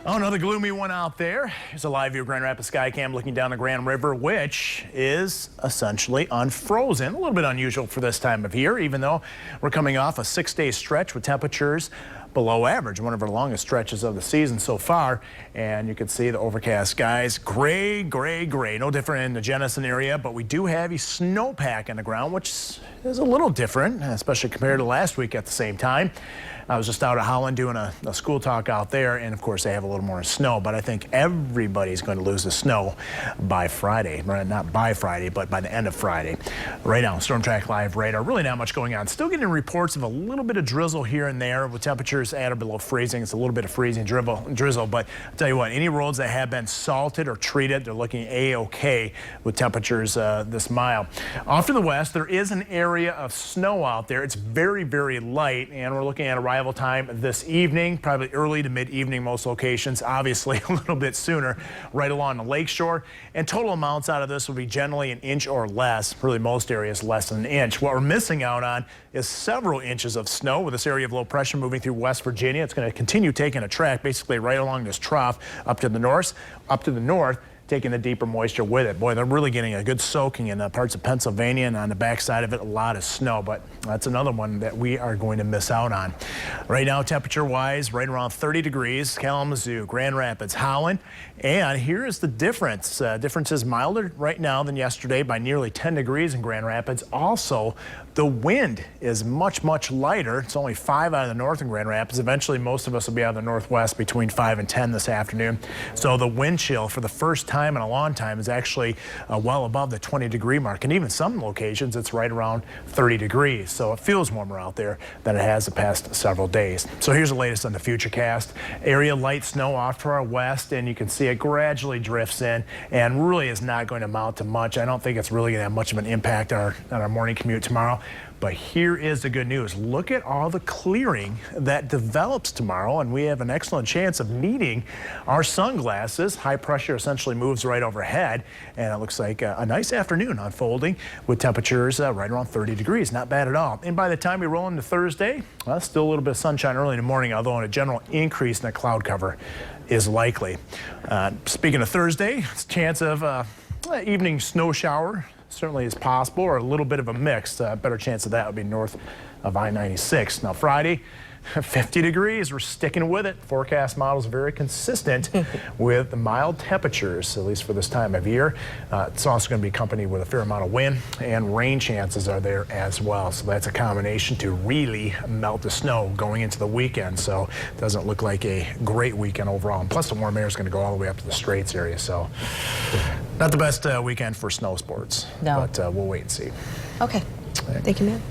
Oh, another gloomy one out there. Here's a live view of Grand Rapids Skycam looking down the Grand River, which is essentially unfrozen. A little bit unusual for this time of year, even though we're coming off a 6-day stretch with temperatures below average, one of our longest stretches of the season so far. And you can see the overcast skies, gray, gray, gray. No different in the Jenison area, but we do have a snowpack on the ground, which is a little different, especially compared to last week at the same time. I was just out at Holland doing a school talk out there, and of course they have a little more snow, but I think everybody's going to lose the snow by Friday. Not by Friday, but by the end of Friday. Right now, Storm Track Live radar, really not much going on. Still getting reports of a little bit of drizzle here and there with temperatures at or below freezing. It's a little bit of freezing drizzle, but I'll tell you what, any roads that have been salted or treated, they're looking A-okay with temperatures this mild. Off to the west, there is an area of snow out there. It's very, very light, and we're looking at arrival time this evening, probably early to mid-evening most locations, obviously a little bit sooner right along the lakeshore. And total amounts out of this will be generally an inch or less, really most areas less than an inch. What we're missing out on is several inches of snow with this area of low pressure moving through West Virginia. It's going to continue taking a track basically right along this trough up to the north, taking the deeper moisture with it. Boy, they're really getting a good soaking in parts of Pennsylvania, and on the backside of it, a lot of snow, but that's another one that we are going to miss out on. Right now, temperature-wise, right around 30 degrees, Kalamazoo, Grand Rapids, Holland, and here is the difference. Difference is milder right now than yesterday by nearly 10 degrees in Grand Rapids. Also, the wind is much, much lighter. It's only 5 out of the north in Grand Rapids. Eventually, most of us will be out of the northwest between 5 and 10 this afternoon. So the wind chill for the first time in a long time is actually well above the 20-degree mark. And even some locations, it's right around 30 degrees. So it feels warmer out there than it has the past several days. So here's the latest on the Futurecast. Area light snow off to our west, and you can see it gradually drifts in and really is not going to amount to much. I don't think it's really going to have much of an impact on our morning commute tomorrow. But here is the good news. Look at all the clearing that develops tomorrow, and we have an excellent chance of needing our sunglasses. High pressure essentially moves right overhead, and it looks like a nice afternoon unfolding with temperatures right around 30 degrees. Not bad at all. And by the time we roll into Thursday, well, still a little bit of sunshine early in the morning, although a general increase in the cloud cover is likely. Speaking of Thursday, it's a chance of evening snow shower. Certainly is possible, or a little bit of a mix. Better chance of that would be north of I-96. Now Friday, 50 degrees. We're sticking with it. Forecast models very consistent with the mild temperatures, at least for this time of year. It's also going to be accompanied with a fair amount of wind, and rain chances are there as well. So that's a combination to really melt the snow going into the weekend. So it doesn't look like a great weekend overall. And plus the warm air is going to go all the way up to the Straits area. So not the best weekend for snow sports. No. But we'll wait and see. Okay. Thank you, man.